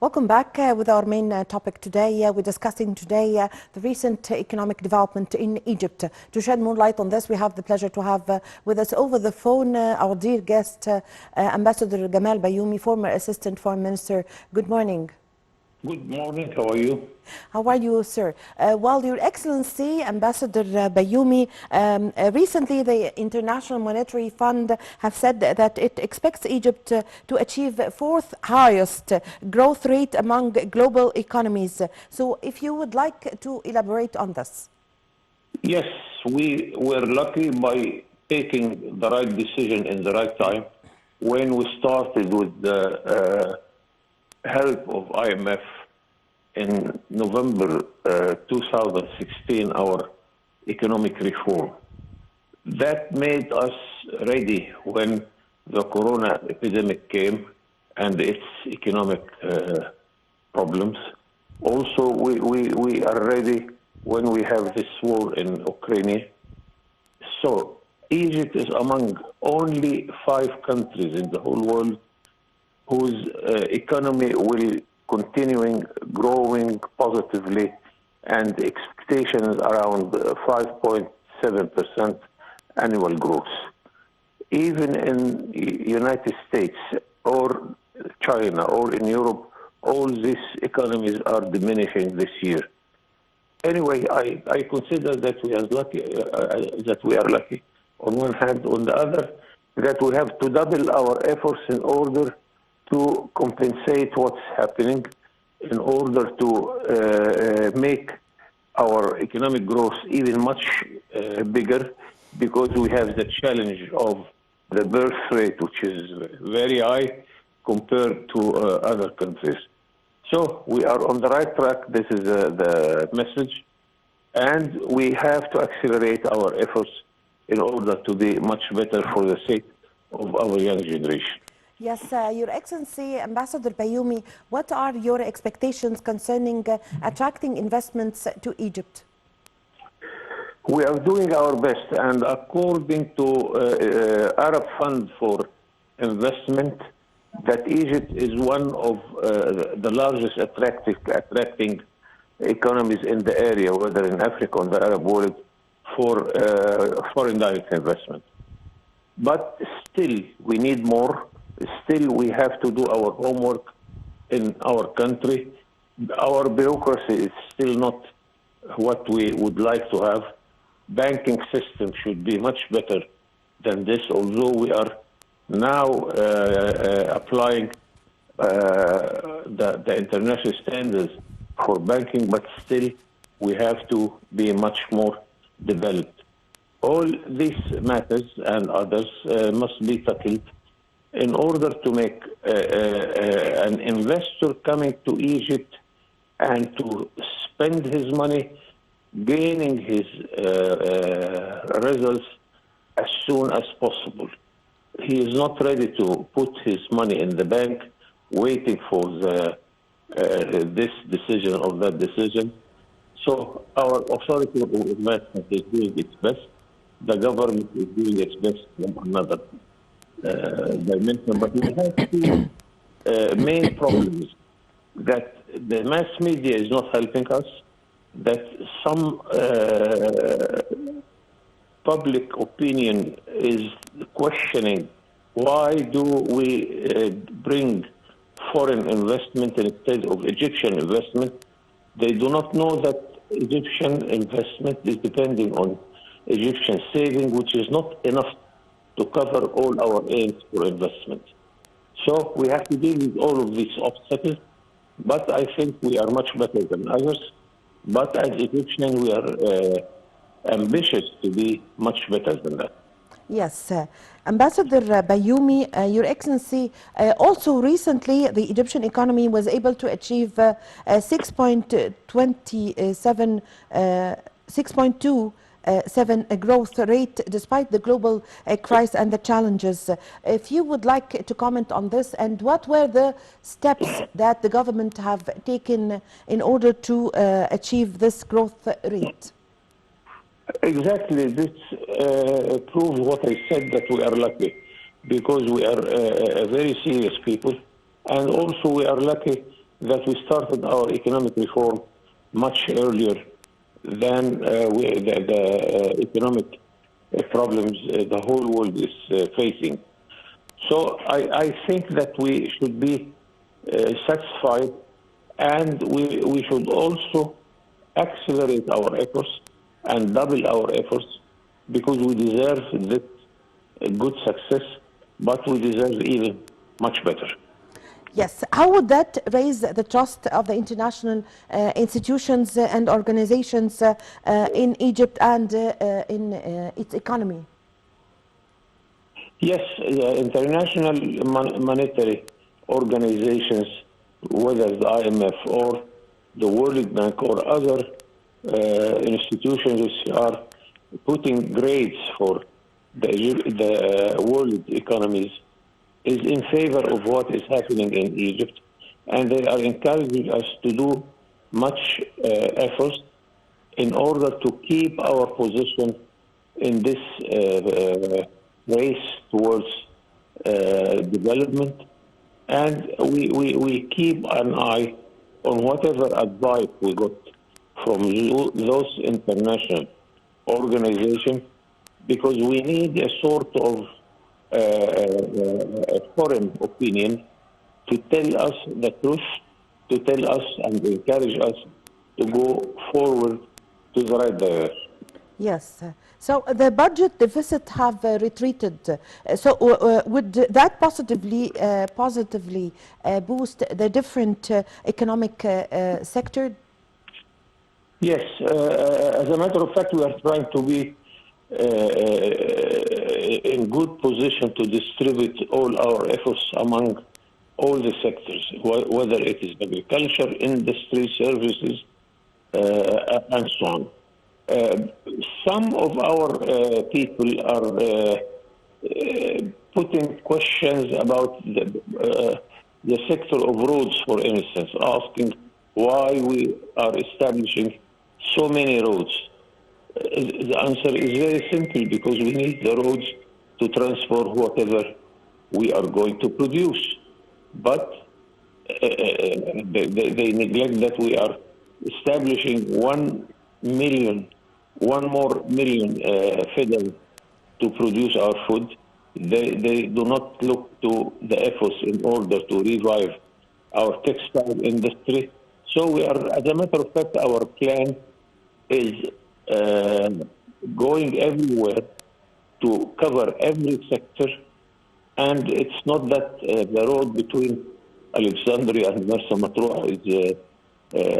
Welcome back with our main topic today. We're discussing today the recent economic development in Egypt. To shed more light on this, we have the pleasure to have with us over the phone our dear guest, Ambassador Gamal Bayoumi, former Assistant Foreign Minister. Good morning. Good morning. How are you? How are you, sir? Well, Your Excellency, Ambassador Bayoumi, recently the International Monetary Fund have said that it expects Egypt to achieve fourth highest growth rate among global economies. So if you would like to elaborate on this. Yes, we were lucky by taking the right decision in the right time when we started with the help of IMF in November 2016, our economic reform. That made us ready when the corona epidemic came and its economic problems. Also, we are ready when we have this war in Ukraine. So Egypt is among only 5 countries in the whole world whose economy will continuing growing positively, and expectations around 5.7% annual growth. Even in United States or China or in Europe, all these economies are diminishing this year. Anyway, I consider that we are lucky on one hand. On the other, that we have to double our efforts in order to compensate what's happening, in order to make our economic growth even much bigger, because we have the challenge of the birth rate, which is very high compared to other countries. So we are on the right track. This is the message. And we have to accelerate our efforts in order to be much better for the sake of our young generation. Yes, Your Excellency, Ambassador Bayoumi, what are your expectations concerning attracting investments to Egypt? We are doing our best, and according to Arab Fund for Investment, that Egypt is one of the largest attracting economies in the area, whether in Africa or the Arab world, for foreign direct investment. But still, we need more. Still, we have to do our homework in our country. Our bureaucracy is still not what we would like to have. Banking system should be much better than this, although we are now applying the international standards for banking, but still we have to be much more developed. All these matters and others must be tackled in order to make an investor coming to Egypt and to spend his money, gaining his results as soon as possible. He is not ready to put his money in the bank, waiting for this decision or that decision. So our authority of investment is doing its best. The government is doing its best from another dimension, but we have 2 main problems: that the mass media is not helping us, that some public opinion is questioning why do we bring foreign investment instead of Egyptian investment. They do not know that Egyptian investment is depending on Egyptian saving, which is not enough to cover all our aims for investment. So we have to deal with all of these obstacles, but I think we are much better than others. But as Egyptians, we are ambitious to be much better than that. Yes, Ambassador Bayoumi, Your Excellency, also recently the Egyptian economy was able to achieve 6.2% growth rate despite the global crisis and the challenges. If you would like to comment on this, and what were the steps that the government have taken in order to achieve this growth rate? Exactly. This proves what I said, that we are lucky, because we are very serious people, and also we are lucky that we started our economic reform much earlier than the economic problems the whole world is facing. So I think that we should be satisfied, and we should also accelerate our efforts and double our efforts, because we deserve this good success, but we deserve even much better. Yes. How would that raise the trust of the international institutions and organizations in Egypt and in its economy? Yes, the international monetary organizations, whether the IMF or the World Bank or other institutions which are putting grades for the world economies, is in favor of what is happening in Egypt, and they are encouraging us to do much efforts in order to keep our position in this race towards development. And we keep an eye on whatever advice we got from those international organizations, because we need a sort of a foreign opinion to tell us the truth, to tell us and encourage us to go forward to the right direction. Yes. So the budget deficit have retreated. So would that positively boost the different economic sector? Yes, as a matter of fact, we are trying to be in good position to distribute all our efforts among all the sectors, whether it is agriculture, industry, services, and so on. Some of our people are putting questions about the sector of roads, for instance, asking why we are establishing so many roads. The answer is very simple: because we need the roads to transport whatever we are going to produce. But they neglect that we are establishing 1 more million fiddle to produce our food. They do not look to the efforts in order to revive our textile industry. So we are, as a matter of fact, our plan is uh, going everywhere to cover every sector. And it's not that the road between Alexandria and Marsa Matruh is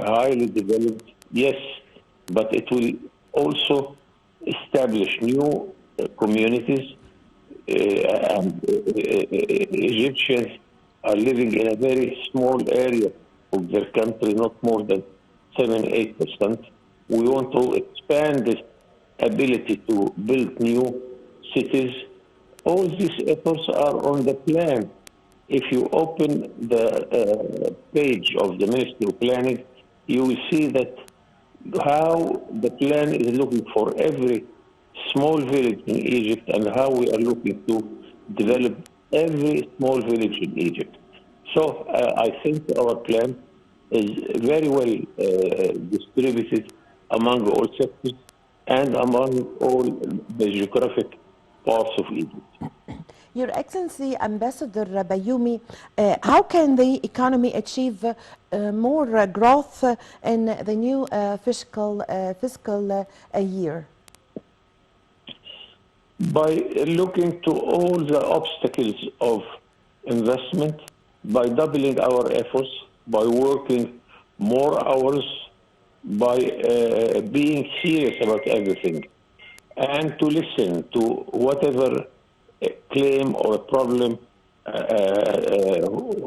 highly developed. Yes, but it will also establish new communities. And Egyptians are living in a very small area of their country, not more than 7-8%. We want to expand this ability to build new cities. All these efforts are on the plan. If you open the page of the Ministry of Planning, you will see that how the plan is looking for every small village in Egypt, and how we are looking to develop every small village in Egypt. So I think our plan is very well distributed among all sectors and among all the geographic parts of Egypt. Your Excellency, Ambassador Bayoumi, how can the economy achieve more growth in the new fiscal year? By looking to all the obstacles of investment, by doubling our efforts, by working more hours, by being serious about everything, and to listen to whatever claim or problem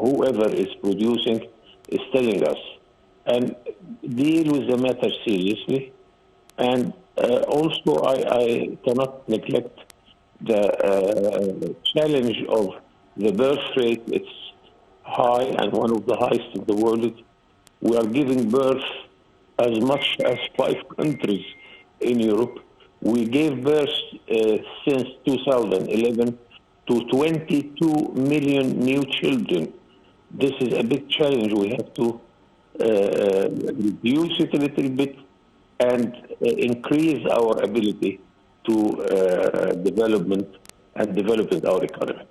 whoever is producing is telling us, and deal with the matter seriously. And also, I cannot neglect the challenge of the birth rate. It's high and one of the highest in the world. We are giving birth as much as 5 countries in Europe. We gave birth since 2011 to 22 million new children. This is a big challenge. We have to reduce it a little bit and increase our ability to developing our economy.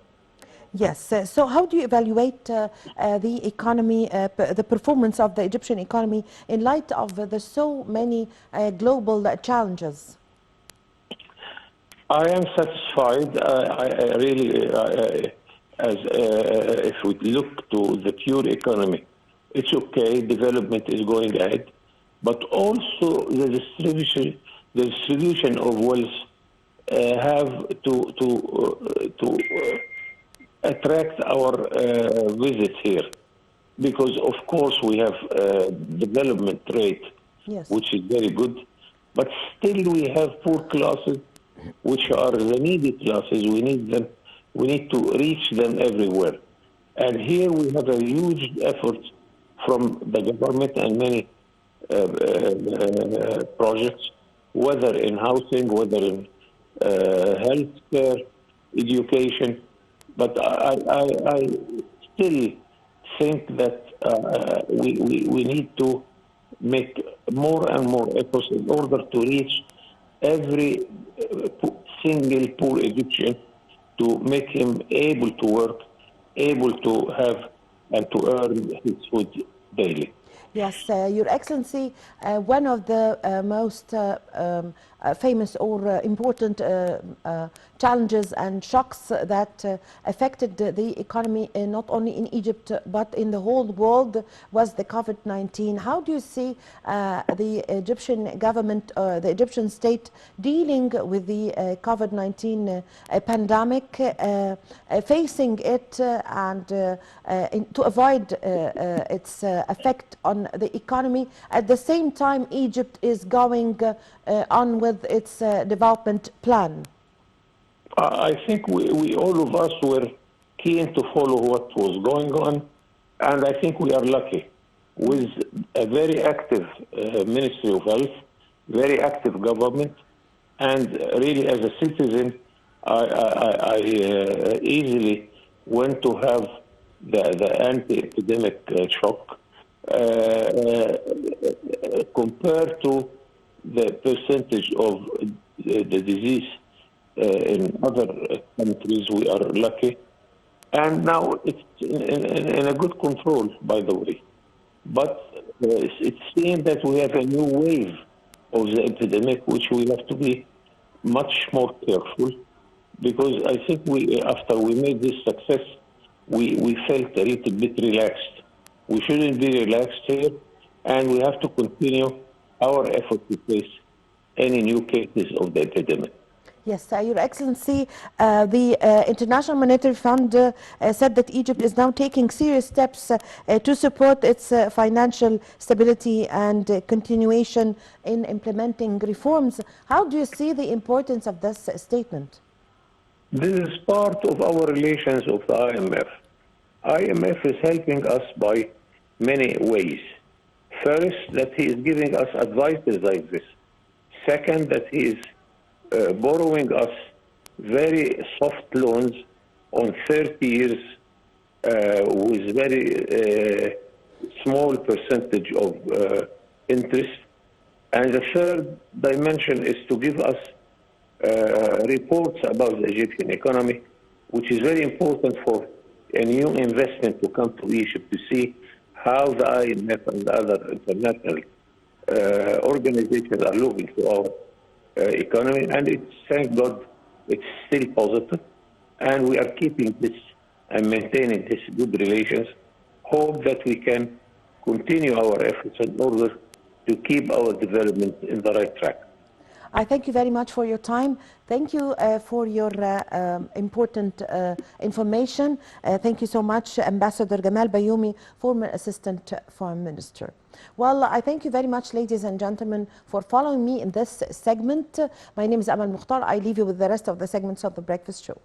Yes. So how do you evaluate the economy, the performance of the Egyptian economy in light of the so many global challenges? I am satisfied. I really, as if we look to the pure economy, it's okay. Development is going ahead, but also the distribution of wealth have to attract our visits here, because of course we have development rate, Yes. which is very good, but still we have poor classes, which are the needy classes. We need them. We need to reach them everywhere. And here we have a huge effort from the government and many projects, whether in housing, whether in healthcare, education. But I still think that we need to make more and more efforts in order to reach every single poor Egyptian, to make him able to work, able to have and to earn his food daily. Yes, Your Excellency, one of the most famous or important challenges and shocks that affected the economy not only in Egypt but in the whole world was the COVID-19. How do you see the Egyptian government, the Egyptian state dealing with the COVID-19 pandemic, facing it and to avoid its effect on the economy? At the same time, Egypt is going on with its development plan. I think we all of us were keen to follow what was going on, and I think we are lucky with a very active Ministry of Health, very active government, and really as a citizen, I easily went to have the anti-epidemic shock compared to the percentage of the disease in other countries. We are lucky, and now it's in a good control, by the way. But it's seen that we have a new wave of the epidemic, which we have to be much more careful, because I think after we made this success, we felt a little bit relaxed. We shouldn't be relaxed here, and we have to continue our effort to face any new cases of the epidemic. Yes, Your Excellency, the International Monetary Fund said that Egypt is now taking serious steps to support its financial stability and continuation in implementing reforms. How do you see the importance of this statement? This is part of our relations of the IMF. IMF is helping us by many ways. First, that he is giving us advices like this. Second, that he is borrowing us very soft loans on 30 years with very small percentage of interest. And the third dimension is to give us reports about the Egyptian economy, which is very important for a new investment to come to Egypt, to see how the IMF and other international organizations are looking to our economy. And it's, thank God, it's still positive, and we are keeping this and maintaining this good relations. Hope that we can continue our efforts in order to keep our development in the right track. I thank you very much for your time. Thank you for your important information. Thank you so much, Ambassador Gamal Bayoumi, former Assistant Foreign Minister. Well, I thank you very much, ladies and gentlemen, for following me in this segment. My name is Amal Mukhtar. I leave you with the rest of the segments of The Breakfast Show.